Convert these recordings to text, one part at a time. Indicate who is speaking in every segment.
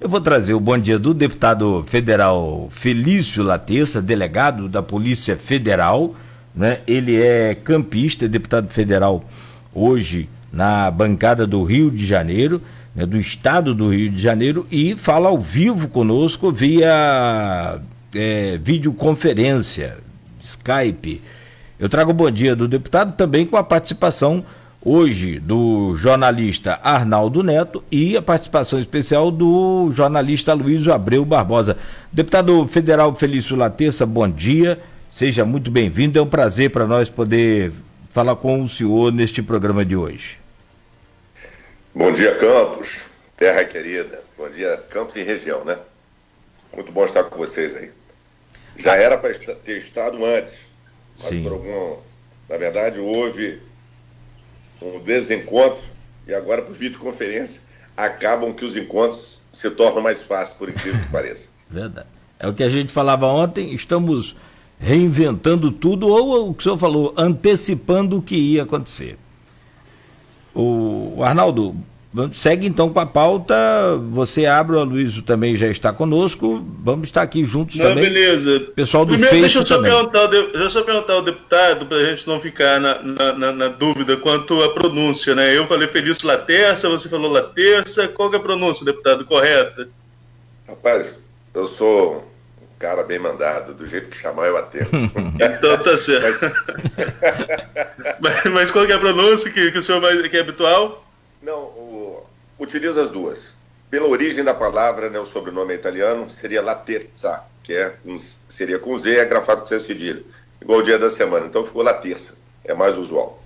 Speaker 1: Eu vou trazer o bom dia do deputado federal Felício Laterça, delegado da Polícia Federal, né? Ele é campista, deputado federal hoje na bancada do Rio de Janeiro, né, do estado do Rio de Janeiro, e fala ao vivo conosco via videoconferência, Skype. Eu trago o bom dia do deputado também com a participação hoje do jornalista Arnaldo Neto e a participação especial do jornalista Luiz Abreu Barbosa. Deputado federal Felício Laterça, bom dia, seja muito bem-vindo, é um prazer para nós poder falar com o senhor neste programa de hoje.
Speaker 2: Bom dia, Campos, terra querida, bom dia, Campos e região, né? Muito bom estar com vocês aí. Já era para ter estado antes, mas
Speaker 1: Sim.
Speaker 2: Na verdade, houve um desencontro e agora, por videoconferência, acabam que os encontros se tornam mais fáceis, por incrível que pareça.
Speaker 1: Verdade. É o que a gente falava ontem, estamos reinventando tudo, ou o que o senhor falou, antecipando o que ia acontecer. O Arnaldo, segue então com a pauta, você abre, o Aloysio também já está conosco, vamos estar aqui juntos. Não, também.
Speaker 3: Beleza.
Speaker 1: Pessoal do
Speaker 3: Primeiro,
Speaker 1: Face também.
Speaker 3: Deixa eu só perguntar ao deputado, para a gente não ficar na dúvida quanto à pronúncia, né? Eu falei Felício Laterça, você falou Laterça, qual que é a pronúncia, deputado, correta?
Speaker 2: Rapaz, eu sou um cara bem mandado, do jeito que chamar eu atendo.
Speaker 3: Então tá certo. Mas qual que é a pronúncia que o senhor que é habitual?
Speaker 2: Não, utiliza as duas. Pela origem da palavra, né, o sobrenome é italiano, seria Laterza, que seria com Z, é grafado com C cedilha, igual o dia da semana. Então ficou Laterça, é mais usual.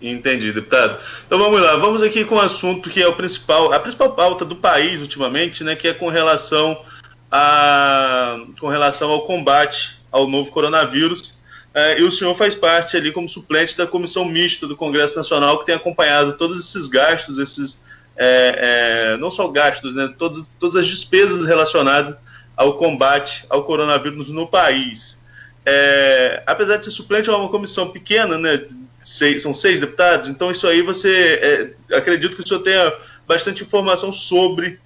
Speaker 3: Entendi, deputado. Então vamos lá, vamos aqui com o assunto que é a principal pauta do país ultimamente, né, que é com relação ao combate ao novo coronavírus. E o senhor faz parte ali como suplente da comissão mista do Congresso Nacional, que tem acompanhado todos esses gastos, não só gastos, né, todas as despesas relacionadas ao combate ao coronavírus no país. Apesar de ser suplente, é uma comissão pequena, né, são 6 deputados, então isso aí acredito que o senhor tenha bastante informação sobre.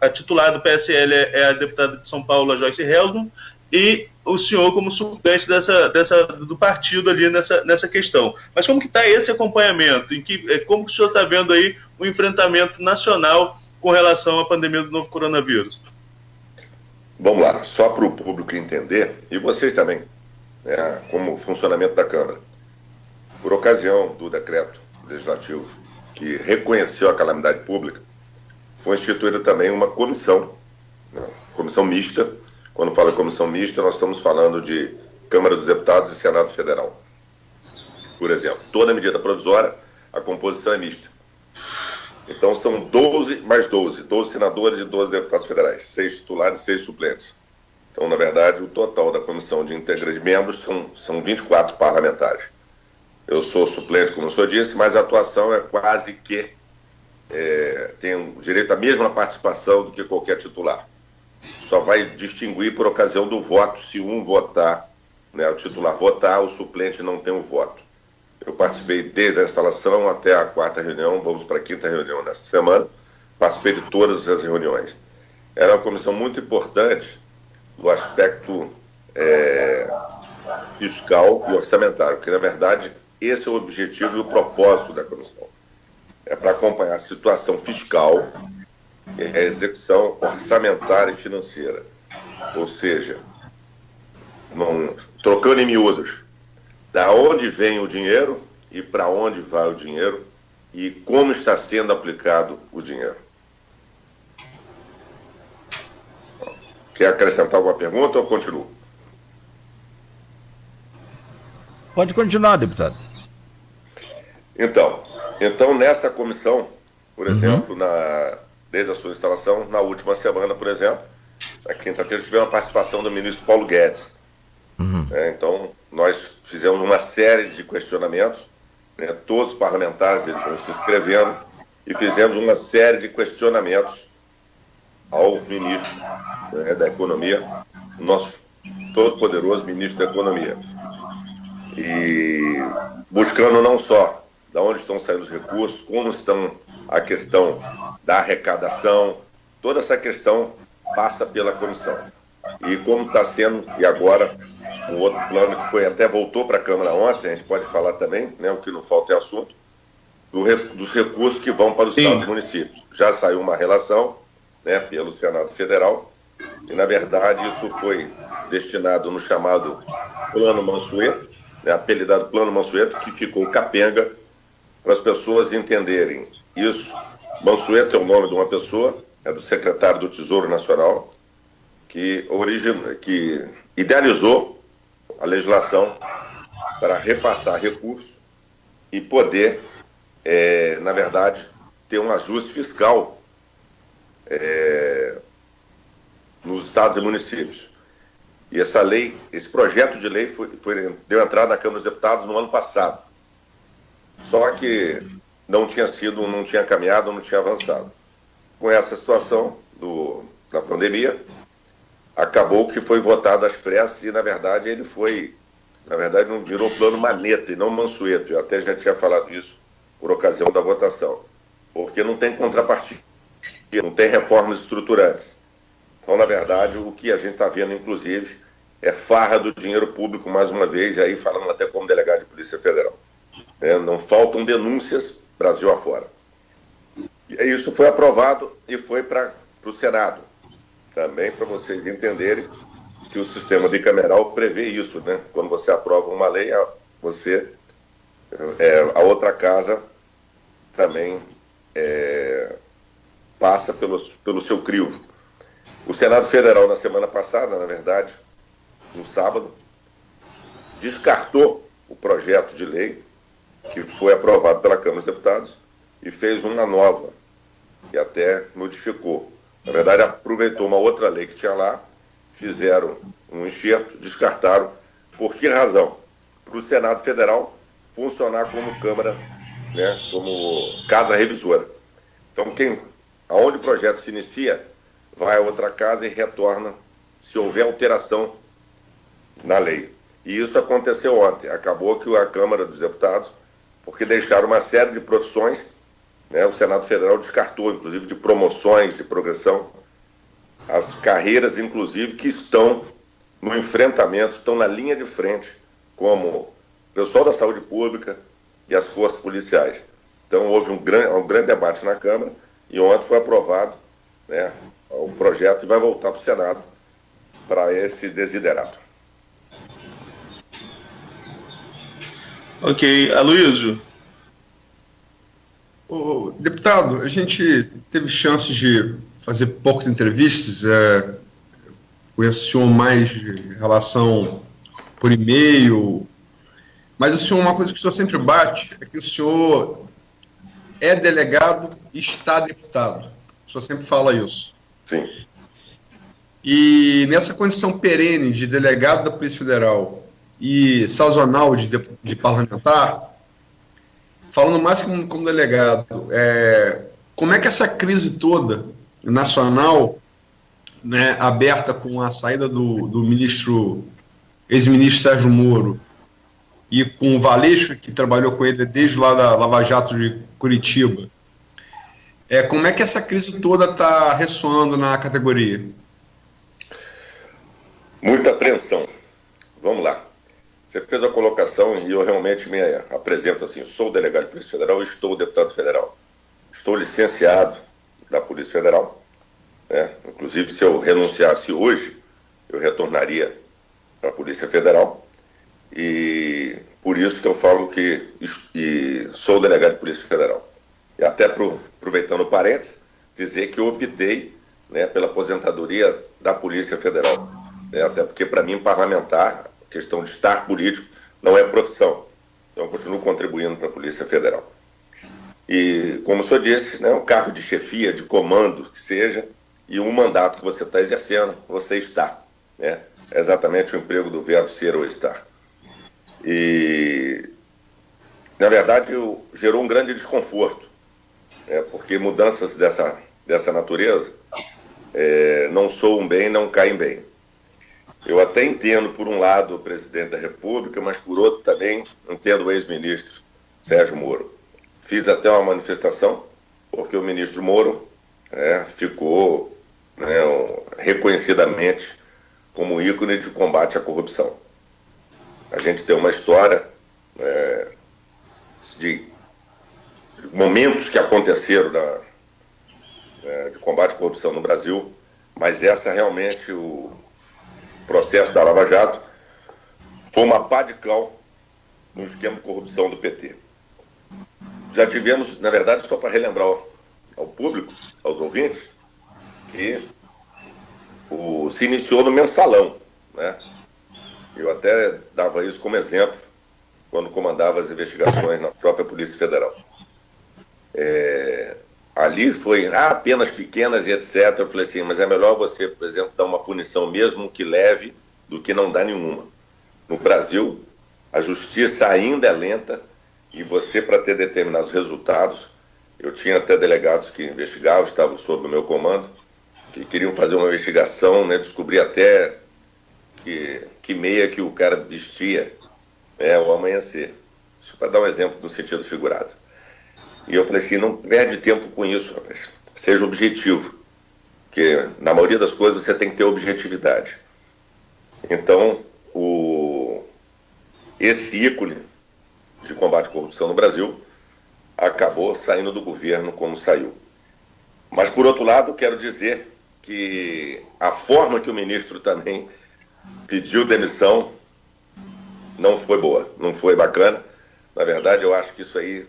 Speaker 3: A titular do PSL é a deputada de São Paulo, a Joyce Heldman, e o senhor como suplente do partido ali nessa questão. Mas como que está esse acompanhamento? Como que o senhor está vendo aí o enfrentamento nacional com relação à pandemia do novo coronavírus?
Speaker 2: Vamos lá, só para o público entender, e vocês também, né, como funcionamento da Câmara. Por ocasião do decreto legislativo que reconheceu a calamidade pública, foi instituída também uma comissão, né, comissão mista. Quando fala comissão mista, nós estamos falando de Câmara dos Deputados e Senado Federal. Por exemplo, toda medida provisória, a composição é mista. Então são 12 mais 12 senadores e 12 deputados federais, 6 titulares e 6 suplentes. Então, na verdade, o total da comissão de membros são 24 parlamentares. Eu sou suplente, como o senhor disse, mas a atuação é quase que tem direito à mesma participação do que qualquer titular. Só vai distinguir por ocasião do voto, se um votar, né, o titular votar, o suplente não tem o voto. Eu participei desde a instalação até a 4ª reunião, vamos para a 5ª reunião nesta semana, participei de todas as reuniões. Era uma comissão muito importante do aspecto fiscal e orçamentário, porque, na verdade, esse é o objetivo e o propósito da comissão. É para acompanhar a situação fiscal e a execução orçamentária e financeira. Ou seja, trocando em miúdos, da onde vem o dinheiro e para onde vai o dinheiro e como está sendo aplicado o dinheiro. Quer acrescentar alguma pergunta ou continuo?
Speaker 1: Pode continuar, deputado.
Speaker 2: Então nessa comissão, por exemplo, desde a sua instalação, na última semana, por exemplo, na quinta-feira, tivemos a participação do ministro Paulo Guedes. Então, nós fizemos uma série de questionamentos, né, todos os parlamentares eles foram se inscrevendo, e fizemos uma série de questionamentos ao ministro, né, da Economia, o nosso todo-poderoso ministro da Economia. E buscando não só de onde estão saindo os recursos, como estão a questão da arrecadação, toda essa questão passa pela comissão. E como está sendo, e agora, um outro plano que foi até voltou para a Câmara ontem, a gente pode falar também, né, o que não falta é assunto, dos recursos que vão para os estados e municípios. Já saiu uma relação, né, pelo Senado Federal, e na verdade isso foi destinado no chamado Plano Mansueto, né, apelidado Plano Mansueto, que ficou capenga, para as pessoas entenderem isso. Mansueto é o nome de uma pessoa, é do secretário do Tesouro Nacional, que idealizou a legislação para repassar recursos e poder, na verdade, ter um ajuste fiscal nos estados e municípios. E essa lei, esse projeto de lei deu entrada na Câmara dos Deputados no ano passado. Só que não tinha caminhado, não tinha avançado. Com essa situação da pandemia, acabou que foi votado às pressas e, na verdade, não virou plano Maneta e não Mansueto. Eu até já tinha falado isso por ocasião da votação. Porque não tem contrapartida, não tem reformas estruturantes. Então, na verdade, o que a gente está vendo, inclusive, é farra do dinheiro público, mais uma vez, e aí falando até como delegado de Polícia Federal. Não faltam denúncias Brasil afora. E isso foi aprovado e foi para o Senado. Também para vocês entenderem que o sistema bicameral prevê isso, né? Quando você aprova uma lei, a outra casa também passa pelo seu crivo. O Senado Federal, na semana passada, na verdade, no sábado, descartou o projeto de lei que foi aprovado pela Câmara dos Deputados e fez uma nova, e até modificou. Na verdade, aproveitou uma outra lei que tinha lá, fizeram um enxerto, descartaram. Por que razão? Para o Senado Federal funcionar como Câmara, né, como casa revisora. Então, aonde o projeto se inicia, vai a outra casa e retorna se houver alteração na lei. E isso aconteceu ontem. Acabou que a Câmara dos Deputados, porque deixaram uma série de profissões, né, o Senado Federal descartou, inclusive, de promoções, de progressão, as carreiras, inclusive, que estão no enfrentamento, estão na linha de frente, como o pessoal da saúde pública e as forças policiais. Então, houve um grande debate na Câmara e ontem foi aprovado, né, o projeto e vai voltar para o Senado para esse desiderato.
Speaker 3: Ok. Aloysio.
Speaker 4: Deputado, a gente teve chance de fazer poucas entrevistas, conheço o senhor mais em relação por e-mail, mas o senhor, uma coisa que o senhor sempre bate é que o senhor é delegado e está deputado. O senhor sempre fala isso.
Speaker 2: Sim.
Speaker 4: E nessa condição perene de delegado da Polícia Federal e sazonal de parlamentar, falando mais como delegado, como é que essa crise toda nacional, né, aberta com a saída do ex-ministro Sérgio Moro e com o Valeixo, que trabalhou com ele desde lá da Lava Jato de Curitiba, como é que essa crise toda está ressoando na categoria?
Speaker 2: Muita apreensão. Vamos lá. Você fez a colocação e eu realmente me apresento assim, sou delegado de Polícia Federal e estou deputado federal. Estou licenciado da Polícia Federal, né? Inclusive, se eu renunciasse hoje, eu retornaria para a Polícia Federal. E por isso que eu falo que sou delegado de Polícia Federal. E até aproveitando o parênteses, dizer que eu optei, né, pela aposentadoria da Polícia Federal. Né? Até porque, para mim, parlamentar, a questão de estar político não é profissão. Então, eu continuo contribuindo para a Polícia Federal. E, como o senhor disse, né, um cargo de chefia, de comando, que seja, e um mandato que você está exercendo, você está. Né? É exatamente o emprego do verbo ser ou estar. E, na verdade, gerou um grande desconforto, né, porque mudanças dessa natureza não soam bem, não caem bem. Eu até entendo, por um lado, o presidente da República, mas, por outro, também entendo o ex-ministro Sérgio Moro. Fiz até uma manifestação, porque o ministro Moro ficou reconhecidamente como ícone de combate à corrupção. A gente tem uma história de momentos que aconteceram de combate à corrupção no Brasil, mas essa realmente, o processo da Lava Jato, foi uma pá de cal no esquema de corrupção do PT. Já tivemos, na verdade, só para relembrar ao público, aos ouvintes, que se iniciou no Mensalão, né? Eu até dava isso como exemplo quando comandava as investigações na própria Polícia Federal. Ali foi penas pequenas e etc. Eu falei assim, mas é melhor você, por exemplo, dar uma punição mesmo que leve do que não dar nenhuma. No Brasil, a justiça ainda é lenta e você, para ter determinados resultados, eu tinha até delegados que investigavam, estavam sob o meu comando, que queriam fazer uma investigação, né, descobrir até que meia que o cara vestia ao amanhecer. Isso para dar um exemplo no sentido figurado. E eu falei assim, não perde tempo com isso, rapaz. Seja objetivo. Porque na maioria das coisas você tem que ter objetividade. Então, esse ícone de combate à corrupção no Brasil acabou saindo do governo como saiu. Mas, por outro lado, quero dizer que a forma que o ministro também pediu demissão não foi boa, não foi bacana. Na verdade, eu acho que isso aí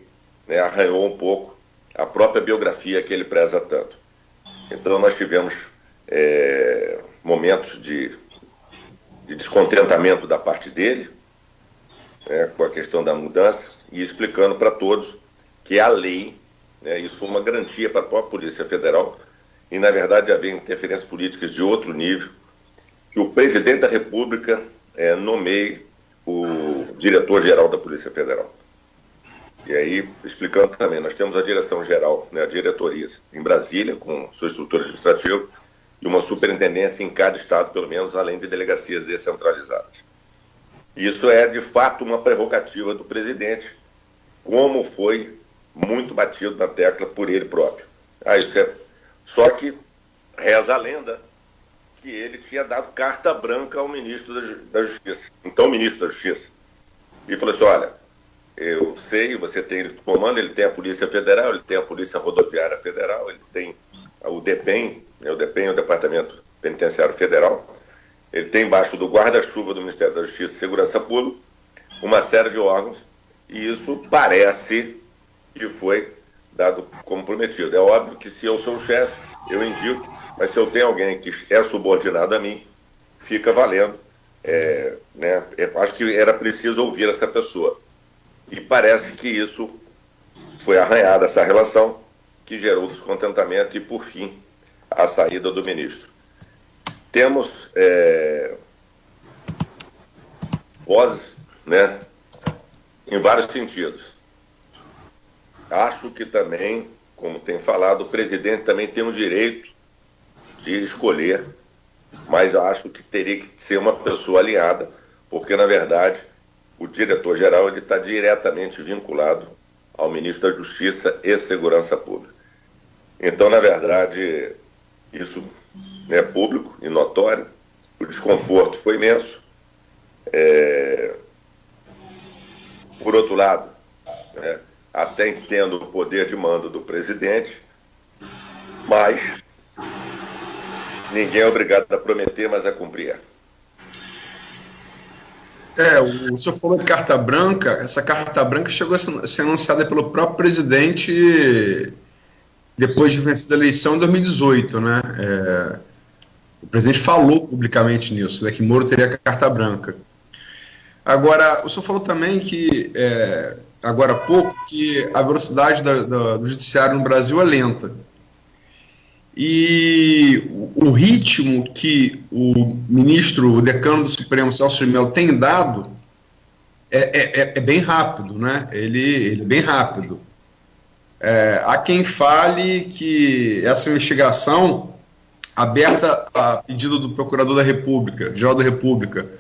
Speaker 2: arranhou um pouco a própria biografia que ele preza tanto. Então, nós tivemos momentos de descontentamento da parte dele, com a questão da mudança, e explicando para todos que a lei, isso foi uma garantia para a própria Polícia Federal, e, na verdade, havia interferências políticas de outro nível, que o presidente da República nomeie o diretor-geral da Polícia Federal. E aí, explicando também, nós temos a direção-geral, a diretorias, em Brasília, com sua estrutura administrativa, e uma superintendência em cada estado, pelo menos, além de delegacias descentralizadas. Isso é, de fato, uma prerrogativa do presidente, como foi muito batido na tecla por ele próprio. Isso é. Só que reza a lenda que ele tinha dado carta branca ao ministro da Justiça, então o ministro da Justiça, e falou assim, olha, eu sei, você tem o comando, ele tem a Polícia Federal, ele tem a Polícia Rodoviária Federal, ele tem o DEPEN, o Departamento Penitenciário Federal, ele tem embaixo do guarda-chuva do Ministério da Justiça e Segurança Pública uma série de órgãos, e isso parece que foi dado como prometido. É óbvio que se eu sou o chefe, eu indico, mas se eu tenho alguém que é subordinado a mim, fica valendo. Acho que era preciso ouvir essa pessoa. E parece que isso foi arranhada, essa relação, que gerou descontentamento e, por fim, a saída do ministro. Temos vozes, em vários sentidos. Acho que também, como tem falado, o presidente também tem o direito de escolher, mas acho que teria que ser uma pessoa alinhada, porque, na verdade, o diretor-geral está diretamente vinculado ao ministro da Justiça e Segurança Pública. Então, na verdade, isso é público e notório, o desconforto foi imenso. Por outro lado, até entendo o poder de mando do presidente, mas ninguém é obrigado a prometer, mas a cumprir.
Speaker 4: O senhor falou de carta branca. Essa carta branca chegou a ser anunciada pelo próprio presidente depois de vencida a eleição em 2018, né? O presidente falou publicamente nisso, que Moro teria carta branca. Agora, o senhor falou também que, agora há pouco, que a velocidade do judiciário no Brasil é lenta. E o ritmo que o ministro, o decano do Supremo, Celso de Mello, tem dado é bem rápido, né? Ele é bem rápido. Há quem fale que essa investigação, aberta a pedido do Procurador da República, Geral da República,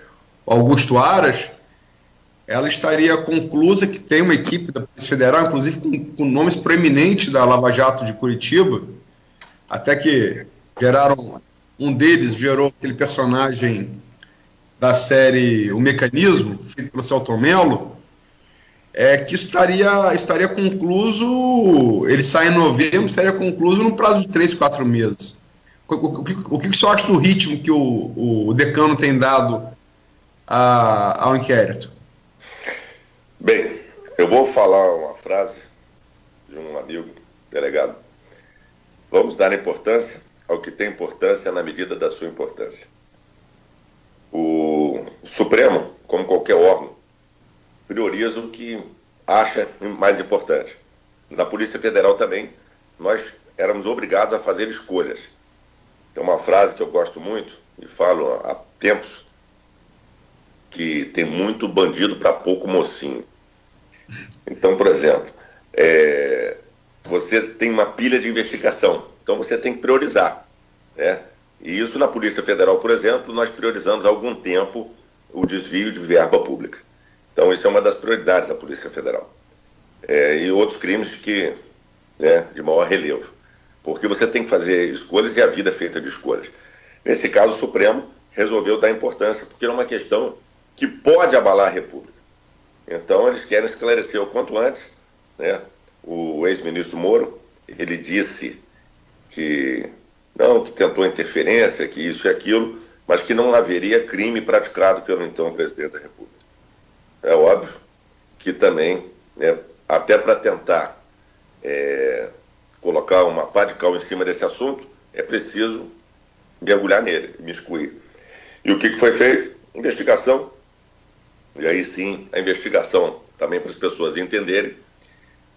Speaker 4: Augusto Aras, ela estaria conclusa, que tem uma equipe da Polícia Federal, inclusive com nomes proeminentes da Lava Jato de Curitiba, até que geraram Um deles gerou aquele personagem da série O Mecanismo, feito pelo Celton Mello, que estaria concluso, ele sai em novembro, estaria concluso no prazo de 3, 4 meses. O que você acha do ritmo que o decano tem dado ao inquérito?
Speaker 2: Bem, eu vou falar uma frase de um amigo delegado. Vamos dar importância ao que tem importância na medida da sua importância. O Supremo, como qualquer órgão, prioriza o que acha mais importante. Na Polícia Federal também, nós éramos obrigados a fazer escolhas. Tem uma frase que eu gosto muito, e falo há tempos, que tem muito bandido para pouco mocinho. Então, por exemplo, você tem uma pilha de investigação, então você tem que priorizar, né? E isso na Polícia Federal, por exemplo, nós priorizamos há algum tempo o desvio de verba pública. Então, isso é uma das prioridades da Polícia Federal. E outros crimes que, de maior relevo. Porque você tem que fazer escolhas e a vida é feita de escolhas. Nesse caso, o Supremo resolveu dar importância, porque é uma questão que pode abalar a República. Então, eles querem esclarecer o quanto antes, né? O ex-ministro Moro, ele disse que que tentou interferência, que isso e aquilo, mas que não haveria crime praticado pelo então presidente da República. É óbvio que também, até para tentar colocar uma pá de cal em cima desse assunto, é preciso mergulhar nele, me excluir. E o que foi feito? Investigação. E aí sim, a investigação, também para as pessoas entenderem,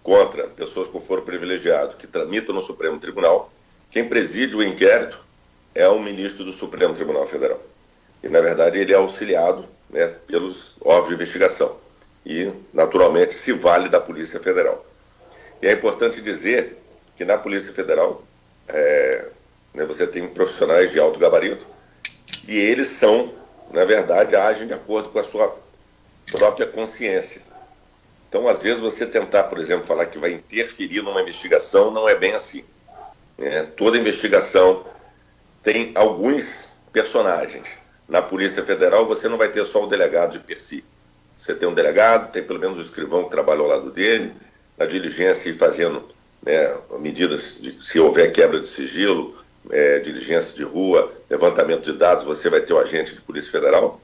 Speaker 2: contra pessoas com foro privilegiado que tramitam no Supremo Tribunal. Quem preside o inquérito é o ministro do Supremo Tribunal Federal. E, na verdade, ele é auxiliado pelos órgãos de investigação. E, naturalmente, se vale da Polícia Federal. E é importante dizer que na Polícia Federal você tem profissionais de alto gabarito e eles são, na verdade, agem de acordo com a sua própria consciência. Então, às vezes, você tentar, por exemplo, falar que vai interferir numa investigação não é bem assim. Toda investigação tem alguns personagens. Na Polícia Federal, você não vai ter só o delegado de per si. Você tem um delegado, tem pelo menos o escrivão que trabalha ao lado dele, na diligência e fazendo medidas, se houver quebra de sigilo, diligência de rua, levantamento de dados, você vai ter o agente de Polícia Federal,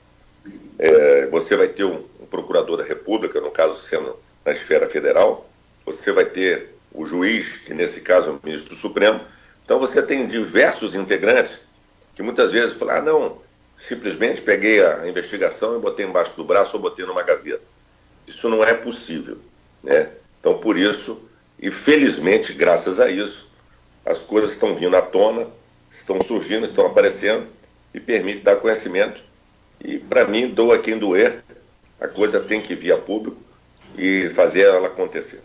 Speaker 2: você vai ter um procurador da República, no caso sendo na esfera federal, você vai ter o juiz, que nesse caso é o ministro do Supremo. Então você tem diversos integrantes que muitas vezes falam, não, simplesmente peguei a investigação e botei embaixo do braço ou botei numa gaveta. Isso não é possível, Então, por isso, e felizmente, graças a isso, as coisas estão vindo à tona, estão surgindo, estão aparecendo e permite dar conhecimento. E, para mim, doa quem doer, a coisa tem que vir a público e fazer ela acontecer.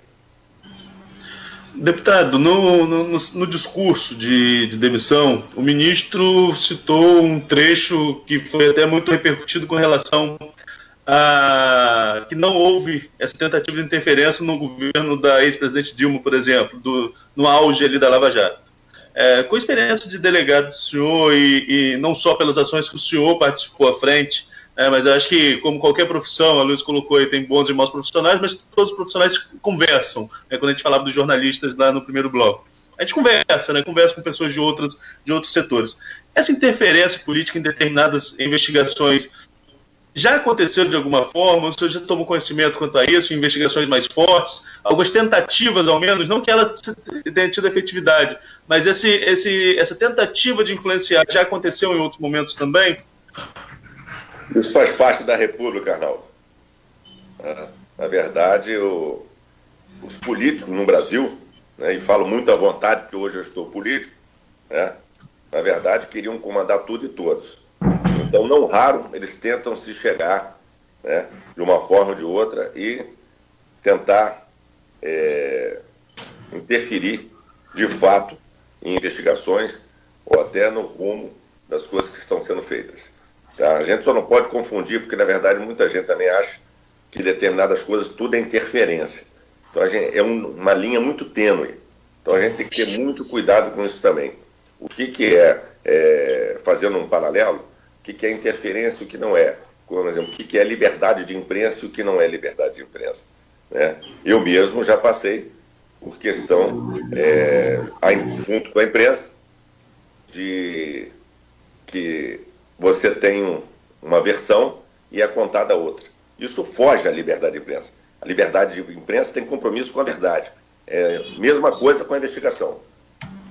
Speaker 3: Deputado, no discurso de demissão, o ministro citou um trecho que foi até muito repercutido com relação a que não houve essa tentativa de interferência no governo da ex-presidente Dilma, por exemplo, no auge ali da Lava Jato. Com a experiência de delegado do senhor e não só pelas ações que o senhor participou à frente, mas eu acho que, como qualquer profissão, a Luiz colocou aí, tem bons e maus profissionais, mas todos os profissionais conversam. Quando a gente falava dos jornalistas lá no primeiro bloco, a gente conversa, conversa com pessoas de outros setores. Essa interferência política em determinadas investigações já aconteceu de alguma forma? O senhor já tomou conhecimento quanto a isso, investigações mais fortes, algumas tentativas ao menos, não que ela tenha tido efetividade, mas essa tentativa de influenciar já aconteceu em outros momentos também?
Speaker 2: Isso faz parte da República, Arnaldo. Na verdade, os políticos no Brasil, e falo muito à vontade porque hoje eu estou político, na verdade queriam comandar tudo e todos. Então, não raro, eles tentam se chegar de uma forma ou de outra e tentar interferir de fato em investigações ou até no rumo das coisas que estão sendo feitas. A gente só não pode confundir, porque na verdade muita gente também acha que determinadas coisas tudo é interferência. Então é uma linha muito tênue. Então a gente tem que ter muito cuidado com isso também. O que é fazer fazendo um paralelo, o que é interferência e o que não é. Por exemplo, o que é liberdade de imprensa e o que não é liberdade de imprensa. Né? Eu mesmo já passei por questão, junto com a imprensa, de que você tem uma versão e é contada outra. Isso foge à liberdade de imprensa. A liberdade de imprensa tem compromisso com a verdade. Mesma coisa com a investigação.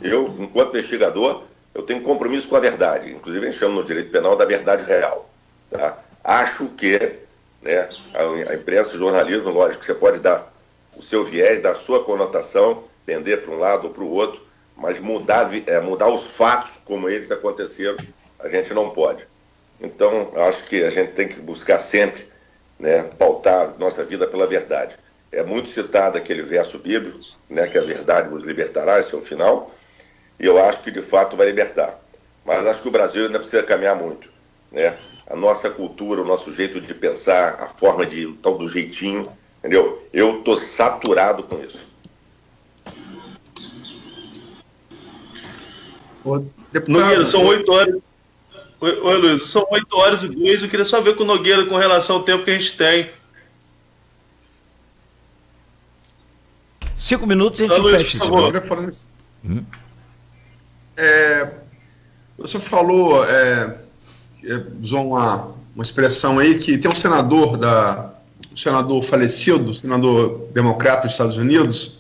Speaker 2: Eu, enquanto investigador, eu tenho compromisso com a verdade. Inclusive, a gente chama no direito penal da verdade real. Tá? Acho que, né, a imprensa e o jornalismo, lógico, você pode dar o seu viés, dar a sua conotação, pender para um lado ou para o outro, mas mudar os fatos como eles aconteceram, a gente não pode. Então, acho que a gente tem que buscar sempre, né, pautar nossa vida pela verdade. É muito citado aquele verso bíblico, né, que a verdade nos libertará, esse é o final, e eu acho que de fato vai libertar. Mas acho que o Brasil ainda precisa caminhar muito, né? A nossa cultura, o nosso jeito de pensar, a forma de tal do jeitinho, entendeu? Eu estou saturado com isso.
Speaker 3: Nogueira, são 8 horas. Oi, Luiz, são 8h02. Eu queria só ver com o Nogueira com relação ao tempo que a gente tem.
Speaker 1: 5 minutos e a gente
Speaker 3: Luiz,
Speaker 1: fecha esse bloco.
Speaker 4: Você falou, usou uma expressão aí que tem um senador falecido, senador democrata dos Estados Unidos,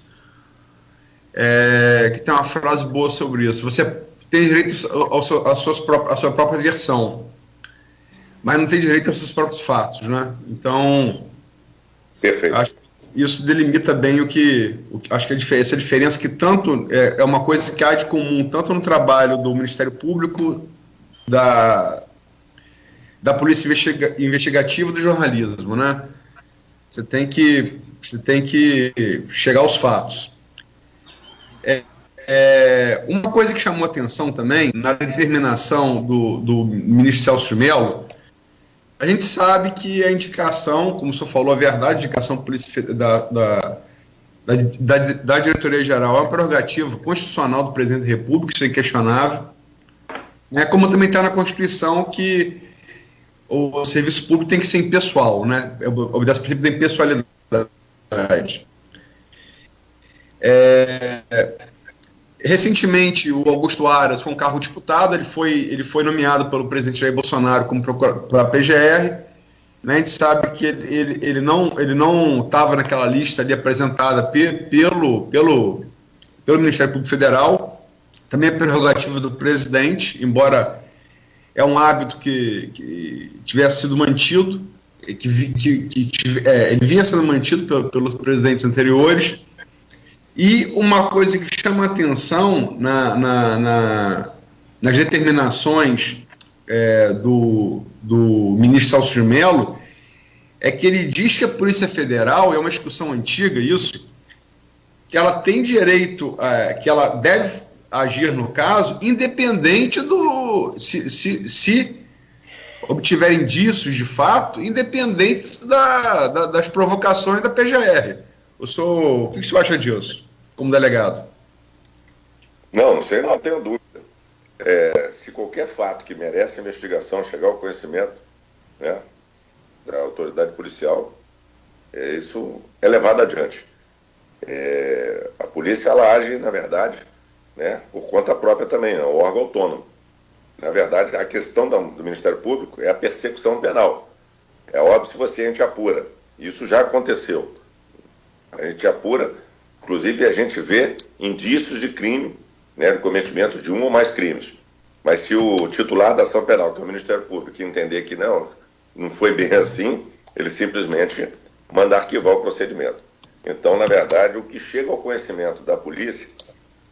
Speaker 4: que tem uma frase boa sobre isso. Você tem direito à sua própria versão, mas não tem direito aos seus próprios fatos, né? Então,
Speaker 2: perfeito.
Speaker 4: Acho que isso delimita bem acho que essa diferença que tanto é uma coisa que há de comum tanto no trabalho do Ministério Público, da Polícia Investigativa e do jornalismo, né? Você tem que chegar aos fatos. Uma coisa que chamou atenção também, na determinação do ministro Celso de Mello, a gente sabe que a indicação, como o senhor falou, a verdade, a indicação da diretoria-geral é uma prerrogativa constitucional do presidente da República, isso é inquestionável, né? Como também está na Constituição que o serviço público tem que ser impessoal, né? Obedece ao princípio da impessoalidade. Recentemente, o Augusto Aras foi um cargo disputado, ele foi nomeado pelo presidente Jair Bolsonaro como procurador da PGR, né? A gente sabe que ele não estava naquela lista ali apresentada pelo Ministério Público Federal, também é prerrogativa do presidente, embora é um hábito que tivesse sido mantido, ele vinha sendo mantido pelos presidentes anteriores. E uma coisa que chama atenção nas determinações do ministro Celso de Mello é que ele diz que a Polícia Federal, é uma discussão antiga isso, que ela tem direito, que ela deve agir no caso, independente se obtiver indícios de fato, independentes das provocações da PGR. O que o senhor acha disso, como delegado?
Speaker 2: Não sei, não tenho dúvida. Se qualquer fato que merece investigação chegar ao conhecimento, né, da autoridade policial, isso é levado adiante. A polícia, ela age, na verdade, né, por conta própria também, é um órgão autônomo. Na verdade, a questão do Ministério Público é a persecução penal. É óbvio se a gente apura. Isso já aconteceu. A gente apura, inclusive a gente vê indícios de crime, né, de cometimento de um ou mais crimes. Mas se o titular da ação penal, que é o Ministério Público, entender que não foi bem assim, ele simplesmente manda arquivar o procedimento. Então, na verdade, o que chega ao conhecimento da polícia,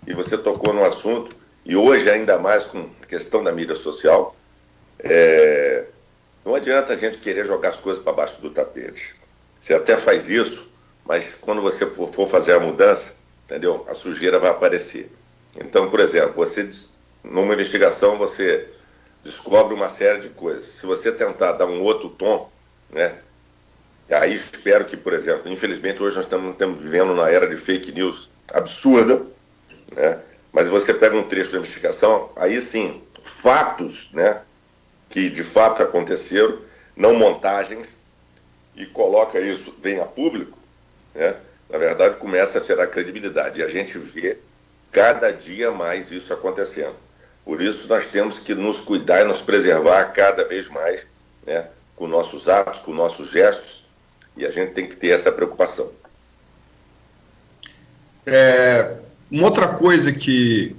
Speaker 2: e você tocou no assunto, e hoje ainda mais com a questão da mídia social, não adianta a gente querer jogar as coisas para baixo do tapete. Você até faz isso, mas quando você for fazer a mudança, entendeu? A sujeira vai aparecer. Então, por exemplo, numa investigação, você descobre uma série de coisas. Se você tentar dar um outro tom, né? Aí espero que, por exemplo, infelizmente hoje nós estamos vivendo na era de fake news absurda, né? Mas você pega um trecho da investigação, aí sim, fatos, né, que de fato aconteceram, não montagens, e coloca isso, vem a público, né, na verdade começa a tirar credibilidade. E a gente vê cada dia mais isso acontecendo. Por isso nós temos que nos cuidar e nos preservar cada vez mais, né, com nossos atos, com nossos gestos, e a gente tem que ter essa preocupação.
Speaker 4: Uma outra coisa que,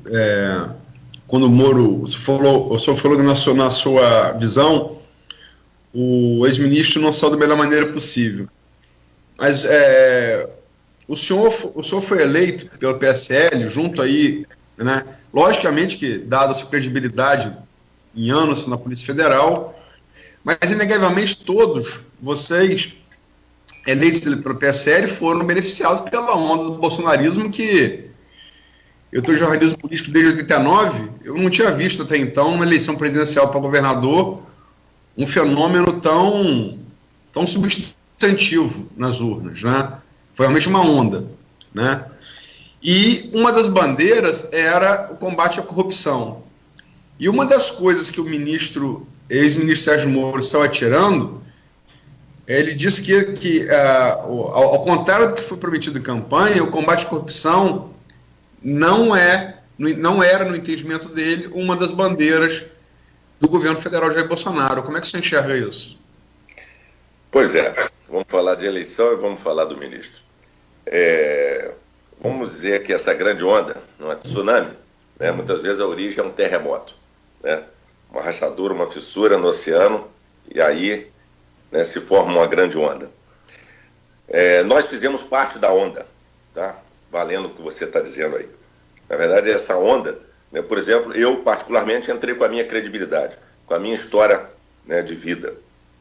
Speaker 4: quando o Moro, o senhor falou que na sua visão, o ex-ministro não saiu da melhor maneira possível. Mas o senhor foi eleito pelo PSL, junto aí, né? Logicamente que, dada a sua credibilidade em anos na Polícia Federal, mas inegavelmente todos vocês, eleitos pelo PSL, foram beneficiados pela onda do bolsonarismo, que eu estou em jornalismo político desde 89, eu não tinha visto até então, numa eleição presidencial para governador, um fenômeno tão substantivo nas urnas, né? Foi realmente uma onda, né? E uma das bandeiras era o combate à corrupção. E uma das coisas que o ex-ministro Sérgio Moro saiu atirando, ele disse que ao contrário do que foi prometido em campanha, o combate à corrupção não era, no entendimento dele, uma das bandeiras do governo federal de Jair Bolsonaro. Como é que você enxerga isso?
Speaker 2: Pois é, vamos falar de eleição e vamos falar do ministro. Vamos dizer que essa grande onda, não é tsunami, né? Muitas vezes a origem é um terremoto, né? Uma rachadura, uma fissura no oceano, e aí, né, se forma uma grande onda. Nós fizemos parte da onda, tá? Valendo o que você está dizendo aí. Na verdade, essa onda, né, por exemplo, eu particularmente entrei com a minha credibilidade, com a minha história, né, de vida.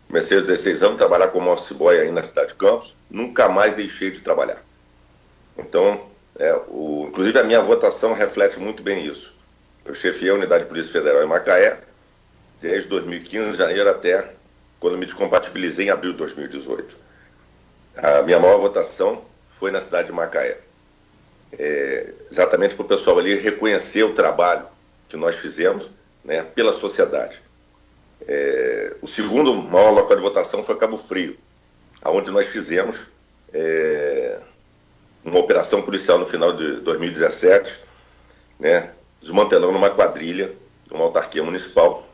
Speaker 2: Comecei aos 16 anos a trabalhar como office boy aí na cidade de Campos, nunca mais deixei de trabalhar. Então, inclusive a minha votação reflete muito bem isso. Eu chefiei a Unidade de Polícia Federal em Macaé, desde 2015, janeiro, até quando me descompatibilizei em abril de 2018. A minha maior votação foi na cidade de Macaé. Exatamente para o pessoal ali reconhecer o trabalho que nós fizemos, né, pela sociedade. O segundo maior local de votação foi Cabo Frio, onde nós fizemos uma operação policial no final de 2017, né, desmantelando uma quadrilha, uma autarquia municipal,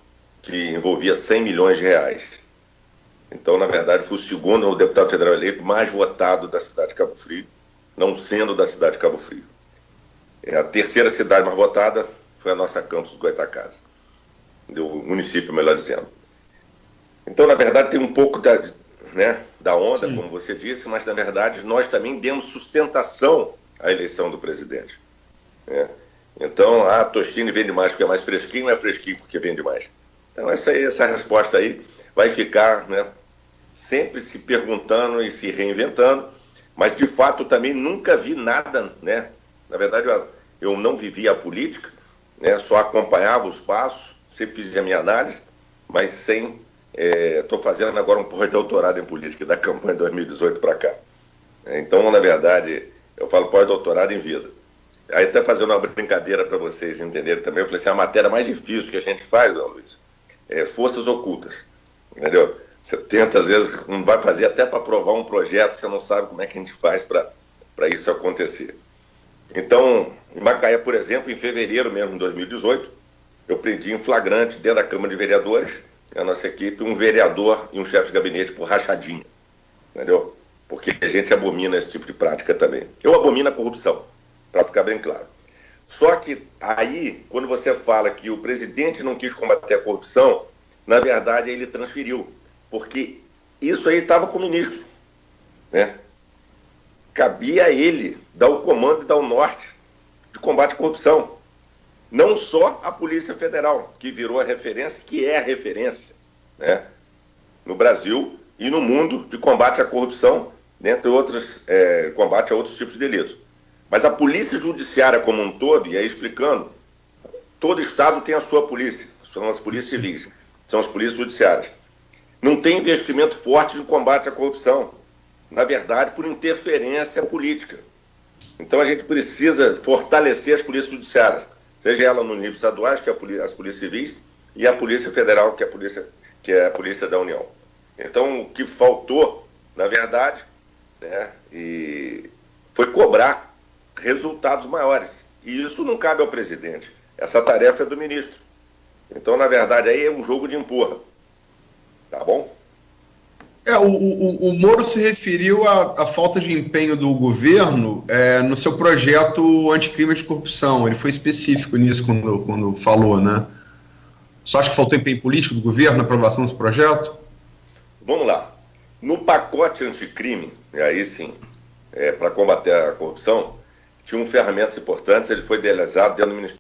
Speaker 2: que envolvia 100 milhões de reais. Então, na verdade, foi o segundo deputado federal eleito mais votado da cidade de Cabo Frio, não sendo da cidade de Cabo Frio. A terceira cidade mais votada foi a nossa Campos dos Goytacazes, do município, melhor dizendo. Então, na verdade, tem um pouco da onda, sim, como você disse, mas, na verdade, nós também demos sustentação à eleição do presidente, né? Então, Tostini vende mais porque é mais fresquinho, não é fresquinho porque vende mais. Então, essa resposta aí vai ficar, né, sempre se perguntando e se reinventando, mas, de fato, também nunca vi nada, né? Na verdade, eu não vivia a política, né, só acompanhava os passos, sempre fiz a minha análise, mas sem... Estou fazendo agora um pós-doutorado em política, da campanha de 2018 para cá. Então, na verdade, eu falo pós-doutorado em vida. Aí, até fazendo uma brincadeira para vocês entenderem também, eu falei assim, a matéria mais difícil que a gente faz, Dom Luiz, é forças ocultas, entendeu? Você tenta, às vezes, não vai fazer até para aprovar um projeto, você não sabe como é que a gente faz para isso acontecer. Então, em Macaé, por exemplo, em fevereiro mesmo de 2018, eu prendi em flagrante dentro da Câmara de Vereadores, a nossa equipe, um vereador e um chefe de gabinete por rachadinha, entendeu? Porque a gente abomina esse tipo de prática também. Eu abomino a corrupção, para ficar bem claro. Só que aí, quando você fala que o presidente não quis combater a corrupção, na verdade ele transferiu, porque isso aí estava com o ministro, né? Cabia a ele dar o comando e dar o norte de combate à corrupção. Não só a Polícia Federal, que virou a referência, que é a referência, né, no Brasil e no mundo de combate à corrupção, dentre outros, combate a outros tipos de delitos. Mas a Polícia Judiciária como um todo, e aí explicando, todo Estado tem a sua polícia, são as polícias civis, são as polícias judiciárias. Não tem investimento forte de combate à corrupção, na verdade, por interferência política. Então a gente precisa fortalecer as polícias judiciárias. seja ela no nível estaduais, que é as polícias civis, e a Polícia Federal, que é a Polícia da União. Então, o que faltou, na verdade, né, foi cobrar resultados maiores. E isso não cabe ao presidente. Essa tarefa é do ministro. Então, na verdade, aí é um jogo de empurra. Tá bom?
Speaker 4: O Moro se referiu à falta de empenho do governo no seu projeto anticrime de corrupção. Ele foi específico nisso quando falou, né? Só acha que faltou empenho político do governo na aprovação desse projeto?
Speaker 2: Vamos lá. No pacote anticrime, e aí sim, para combater a corrupção, tinham ferramentas importantes, ele foi idealizado dentro do Ministério